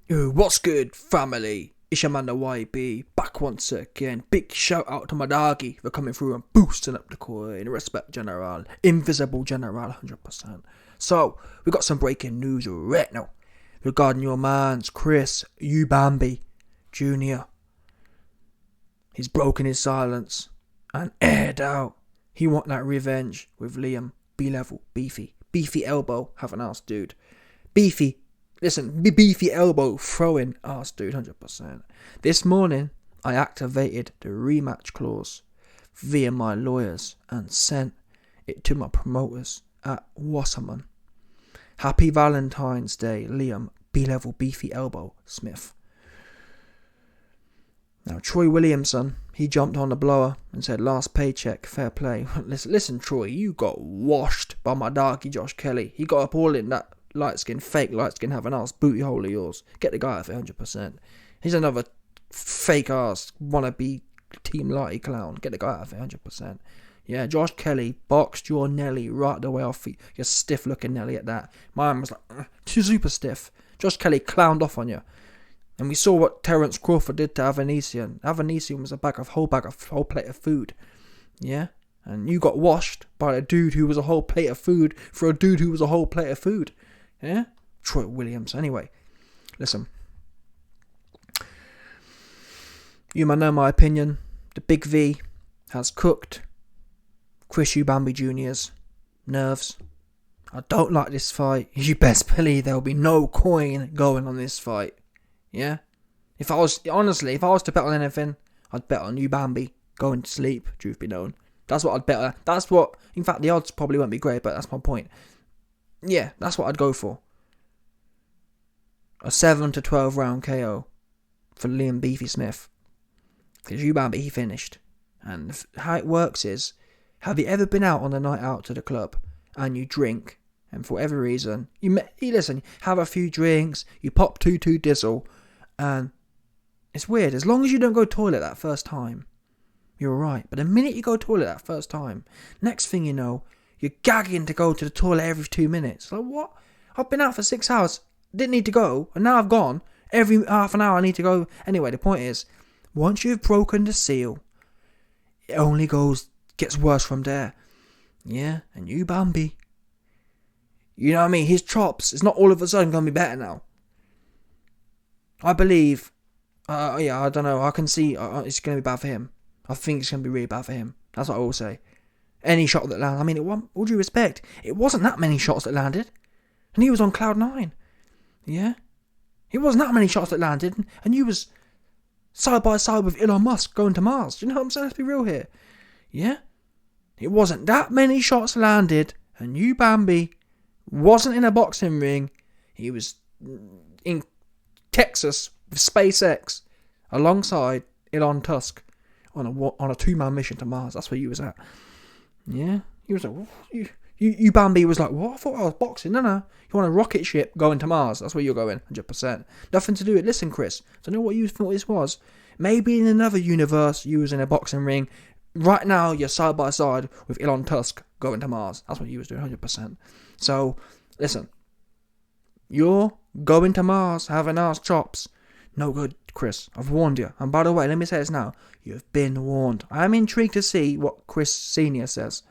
Yo, what's good, family? It's your man the YB, back once again. Big shout out to my doggy for coming through and boosting up the coin. Respect, General. Invisible General, 100%. So, we got some breaking news right now regarding your man's Chris Eubank Jr. He's broken his silence and aired out. He want that revenge with Liam, B-level, beefy elbow, have an ass dude. Beefy elbow throwing ass dude, 100%. This morning, I activated the rematch clause via my lawyers and sent it to my promoters at Wasserman. Happy Valentine's Day, Liam, B-level beefy elbow Smith. Now, Troy Williamson, he jumped on the blower and said, last paycheck, fair play. Listen, Troy, you got washed by my darky Josh Kelly. He got up all in that fake light skin, have an ass booty hole of yours. Get the guy off it, 100%. He's another fake ass wannabe Team Lighty clown. Get the guy out of it, 100%. Yeah, Josh Kelly boxed your Nelly right the way off your stiff looking Nelly at that. Mine was like, super stiff. Josh Kelly clowned off on you. And we saw what Terence Crawford did to Avanesian. Avanesian was a whole plate of food. Yeah? And you got washed by a dude who was a whole plate of food for a dude who was a whole plate of food. Yeah? Troy Williams. Anyway, listen. You might know my opinion. The Big V has cooked Chris Eubank Jr.'s nerves. I don't like this fight. You best believe there'll be no coin going on this fight. Yeah? If I was to bet on anything, I'd bet on Eubank going to sleep, truth be known. That's what I'd bet on. In fact, the odds probably won't be great, but that's my point. Yeah, that's what I'd go for. A 7 to 12 round KO for Liam Beefy Smith. Because Eubank, he finished. And how it works is, have you ever been out on a night out to the club and you drink, and for whatever reason, you have a few drinks, you pop two dizzle, and it's weird. As long as you don't go toilet that first time, you're alright. But the minute you go toilet that first time, next thing you know, you're gagging to go to the toilet every 2 minutes. Like, what? I've been out for 6 hours, didn't need to go, and now I've gone. Every half an hour I need to go. Anyway, the point is, once you've broken the seal, it only gets worse from there. Yeah, and Eubank, you know what I mean? His chops, it's not all of a sudden going to be better now. I believe, I don't know, I can see it's going to be bad for him. I think it's going to be really bad for him. That's what I will say. Any shot that landed, I mean, all due respect, it wasn't that many shots that landed. And he was on cloud 9. Yeah? It wasn't that many shots that landed. And you was side by side with Elon Musk going to Mars. Do you know what I'm saying? Let's be real here. Yeah? It wasn't that many shots landed. And Eubank wasn't in a boxing ring. He was in Texas with SpaceX alongside Elon Musk on a 2-man mission to Mars. That's where you was at. Yeah, he was like, Eubank was like, what? I thought I was boxing. No, you want a rocket ship going to Mars? That's where you're going, 100%. Nothing to do with. Listen, Chris, I don't know what you thought this was. Maybe in another universe you was in a boxing ring. Right now you're side by side with Elon Musk going to Mars. That's what you was doing, 100%. So listen, you're going to Mars having ass chops. No good, Chris. I've warned you. And by the way, let me say this now. You've been warned. I'm intrigued to see what Chris Sr. says.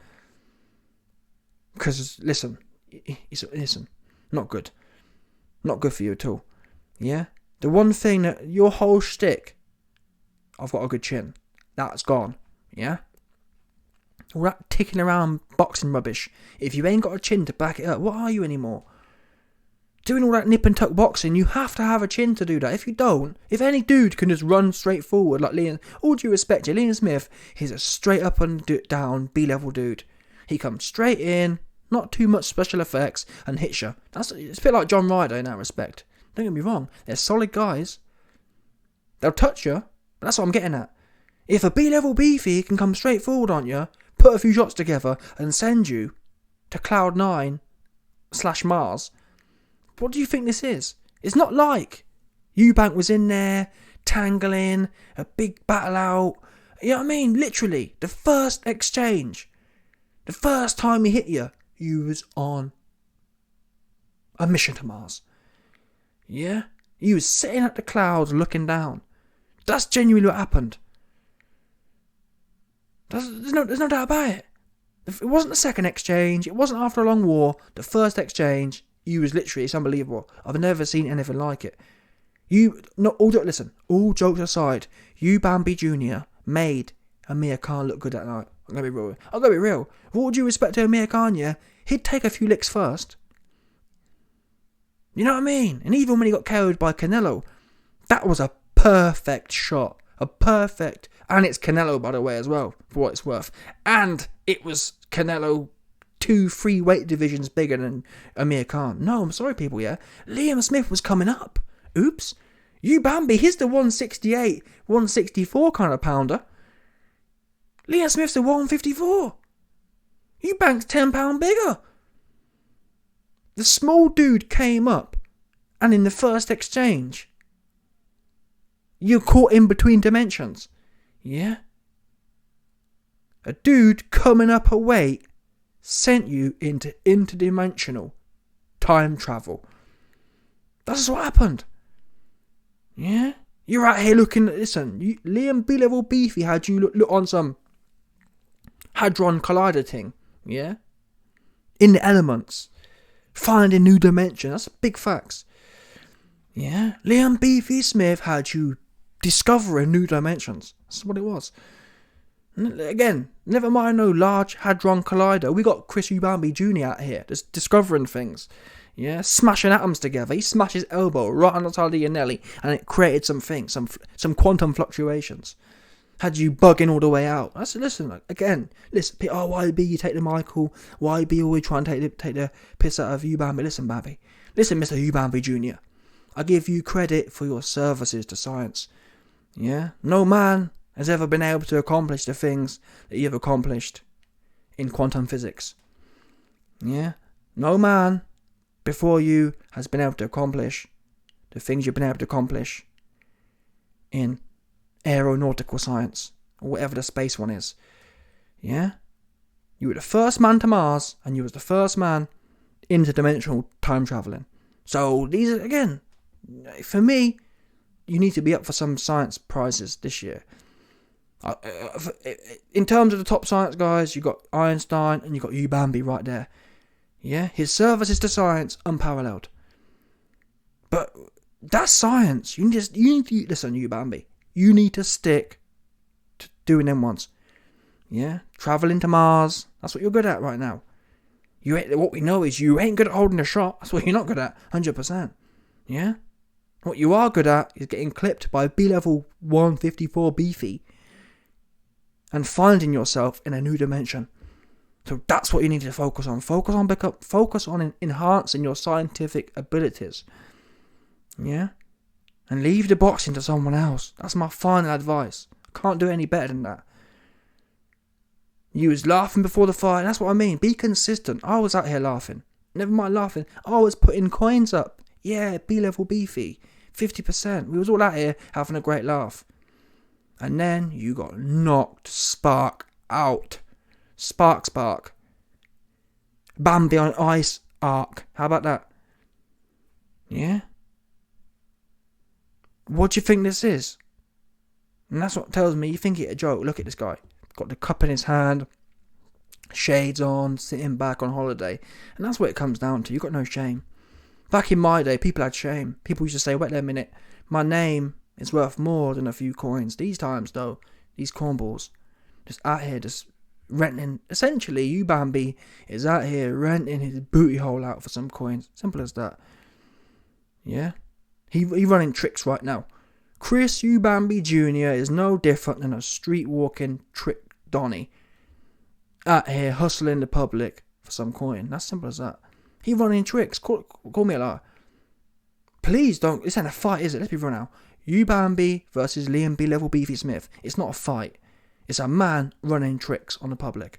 Because, listen, not good. Not good for you at all. Yeah? The one thing that, your whole shtick, I've got a good chin. That's gone. Yeah? All that ticking around boxing rubbish. If you ain't got a chin to back it up, what are you anymore? Doing all that nip and tuck boxing, you have to have a chin to do that. If you don't, if any dude can just run straight forward like Liam, all due respect to Liam Smith, he's a straight up and down B-level dude. He comes straight in, not too much special effects, and hits you. It's a bit like John Ryder in that respect. Don't get me wrong, they're solid guys. They'll touch you, but that's what I'm getting at. If a B-level beefy can come straight forward on you, put a few shots together, and send you to Cloud 9/Mars, what do you think this is? It's not like Eubank was in there, tangling, a big battle out. You know what I mean? Literally, the first exchange, the first time he hit you, you was on a mission to Mars. Yeah? You was sitting at the clouds looking down. That's genuinely what happened. There's no doubt about it. It wasn't the second exchange. It wasn't after a long war. The first exchange, you was literally, it's unbelievable. I've never seen anything like it. All jokes aside, Eubank Jr. made Amir Khan look good that night. I'm gonna be real. With all due respect to Amir Khan, yeah, he'd take a few licks first. You know what I mean? And even when he got KO'd by Canelo, that was a perfect shot. And it's Canelo, by the way, as well, for what it's worth. And it was Canelo 2-3 weight divisions bigger than Amir Khan. No, I'm sorry, people, yeah. Liam Smith was coming up. Oops. Eubank, he's the 168, 164 kind of pounder. Liam Smith's the 154. Eubank's 10 pound bigger. The small dude came up, and in the first exchange, you're caught in between dimensions. Yeah? A dude coming up a weight sent you into interdimensional time travel. That's what happened. Yeah? You're out here looking, listen, Liam B-level Beefy had you look on some Hadron Collider thing. Yeah? In the elements. Finding new dimension. That's big facts. Yeah? Liam Beefy Smith had you discovering new dimensions. That's what it was. Again, never mind no large Hadron Collider. We got Chris Eubank Jr. out here just discovering things. Yeah, smashing atoms together. He smashed his elbow right on the side of your Nelly, and it created some quantum fluctuations. Had you bugging all the way out. Listen, oh, YB, you take the Michael. YB always trying to take the piss out of Eubank. Listen, baby. Listen, Mr. Eubank Jr. I give you credit for your services to science. Yeah? No man has ever been able to accomplish the things that you've accomplished in quantum physics. Yeah? No man before you has been able to accomplish the things you've been able to accomplish in aeronautical science, or whatever the space one is. Yeah? You were the first man to Mars, and you was the first man interdimensional time traveling. So these are, again, for me, you need to be up for some science prizes this year. In terms of the top science guys, you got Einstein and you got Eubank right there. Yeah, his services to science unparalleled. But that's science. You need to listen, Eubank. You need to stick to doing them ones. Yeah, traveling to Mars. That's what you're good at right now. What we know is you ain't good at holding a shot. That's what you're not good at, 100%. Yeah. What you are good at is getting clipped by B-level 154 Beefy and finding yourself in a new dimension. So that's what you need to focus on. Focus on enhancing your scientific abilities. Yeah? And leave the boxing to someone else. That's my final advice. I can't do any better than that. You was laughing before the fight. That's what I mean. Be consistent. I was out here laughing. Never mind laughing. I was putting coins up. Yeah, B-level Beefy. 50%. We was all out here having a great laugh. And then you got knocked spark out. Spark. Bambi on ice arc. How about that? Yeah? What do you think this is? And that's what tells me you think it a joke. Look at this guy. Got the cup in his hand. Shades on. Sitting back on holiday. And that's what it comes down to. You got no shame. Back in my day, people had shame. People used to say, wait a minute. My name is worth more than a few coins. These times, though, these cornballs, just out here, just renting. Essentially, Eubank is out here renting his booty hole out for some coins. Simple as that. Yeah? He running tricks right now. Chris Eubank Jr. is no different than a street-walking trick Donny. Out here hustling the public for some coin. That's simple as that. He running tricks. Call me a liar. Please don't. This ain't a fight, is it? Let's be real now. Eubank versus Liam B-level Beefy Smith. It's not a fight. It's a man running tricks on the public.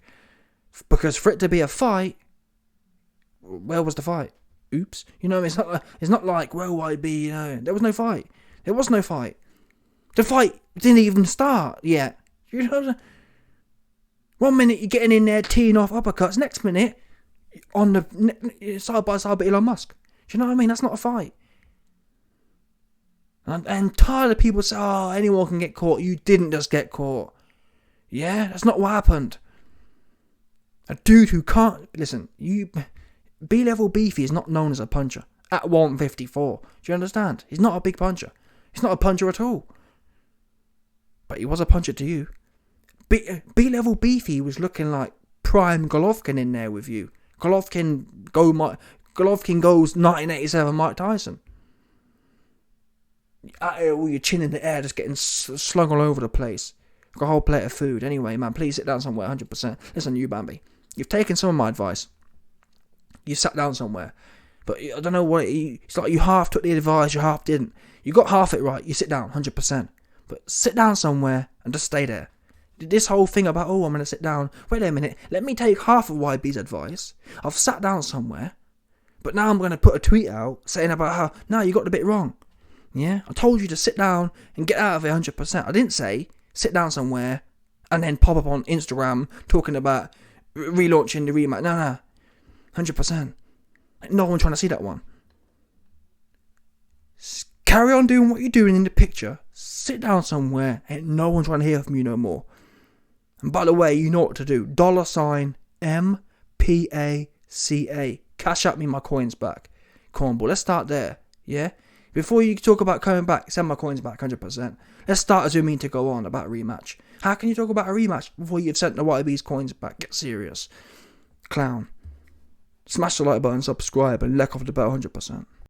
Because for it to be a fight, where was the fight? Oops. You know, it's not like, well, YB, you know. There was no fight. There was no fight. The fight didn't even start yet. You know, 1 minute you're getting in there, teeing off uppercuts. Next minute, on the side by side with Elon Musk. Do you know what I mean? That's not a fight. And I'm tired of people saying, oh, anyone can get caught. You didn't just get caught. Yeah, that's not what happened. A dude who can't... Listen, B-level Beefy is not known as a puncher. At 154. Do you understand? He's not a big puncher. He's not a puncher at all. But he was a puncher to you. B-level Beefy was looking like prime Golovkin in there with you. Golovkin goes 1987 Mike Tyson. All your chin in the air, just getting slung all over the place. Got a whole plate of food. Anyway, man, please sit down somewhere, 100%. Listen, you Bambi. You've taken some of my advice. You sat down somewhere. But I don't know what it's like. You half took the advice, you half didn't. You got half it right. You sit down, 100%. But sit down somewhere and just stay there. This whole thing about, I'm going to sit down. Wait a minute. Let me take half of YB's advice. I've sat down somewhere. But now I'm going to put a tweet out saying about how, no, you got the bit wrong. Yeah? I told you to sit down and get out of it 100%. I didn't say sit down somewhere and then pop up on Instagram talking about relaunching the rematch. No. 100%. No one trying to see that one. Carry on doing what you're doing in the picture. Sit down somewhere. Ain't no one trying to hear from you no more. And by the way, you know what to do. $MPACA. Cash out me my coins back. Cornball. Let's start there. Yeah? Before you talk about coming back, send my coins back 100%. Let's start as we mean to go on about a rematch. How can you talk about a rematch before you've sent the YB's coins back? Get serious. Clown. Smash the like button, subscribe, and let off the bell 100%.